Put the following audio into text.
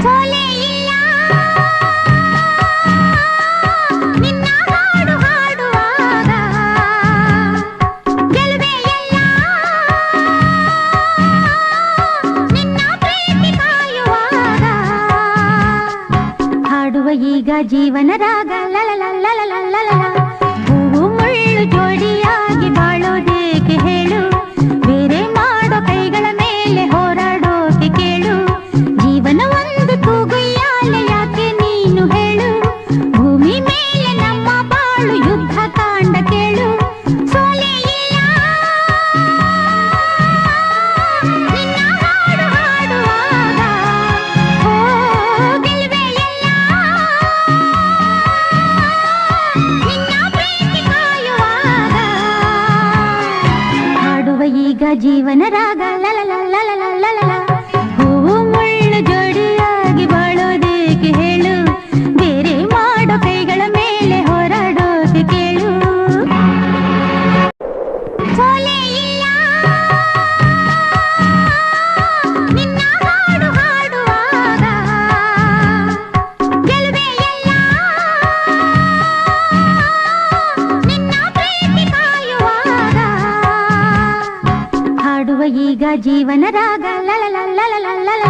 ಸೋಲೆ ಇಲ್ಲ ನಿನ್ನ ಹಾಡು ಹಾಡುವಾಗ, ಗೆಲುವೆ ಇಲ್ಲ ನಿನ್ನ ಪ್ರೀತಿ ಕಾಯುವಾಗ. ಹಾಡುವ ಈಗ ಜೀವನ ರಾಗ ಲಲಲಲಲಲಲಲ. ಹೂವು ಮುಳ್ಳು ಜೋಡಿಯಾಗಿ ಬಾಳೋದೇಕೆ ಹೇಳು, ಬೇರೆ ಮಾಡೋ ಕೈಗಳ ಮೇಲೆ ಹೋರಾಡೋಕೆ ಕೇಳು. ಜೀವನ ಒಂದು ತೂಗುಯ್ಯಾಲೆ ಯಾಕೆ ನೀನು ಹೇಳು, ಭೂಮಿ ಮೇಲೆ ನಮ್ಮ ಬಾಳು ಯುದ್ಧ ಕಾಂಡ ಕೇಳು. ಸೋಲೆ ಇಲ್ಲ ನಿನ್ನ ಹಾಡು ಹಾಡುವಾಗ, ಓ ಗೆಲುವೆ ಇಲ್ಲ ನಿನ್ನ ಪ್ರೀತಿ ಕಾಯುವಾಗ. ಹಾಡುವ ಈಗ ಜೀವನ ರಾಗ ಲಲಲಲಲಲಲಲ. ಹೂವು ಮುಳ್ಳು ಜೋಡಿಯಾಗಿ ಬಾಳೋದೇಕೆ ಹೇಳು, ಬೇರೆ ಮಾಡೋ ಕೈಗಳ ಮೇಲೆ ಹೋರಾಡೋಕೆ ಕೇಳು. ಸೋಲೆ ಇಲ್ಲ ನಿನ್ನ ಹಾಡು ಹಾಡುವಾಗ, ಗೆಲುವೆ ಇಲ್ಲ ನಿನ್ನ ಪ್ರೀತಿ ಕಾಯುವಾಗ. ಹಾಡುವ ಈಗ ಜೀವನ ರಾಗ ಲಲಲಲಲಲಲಲ.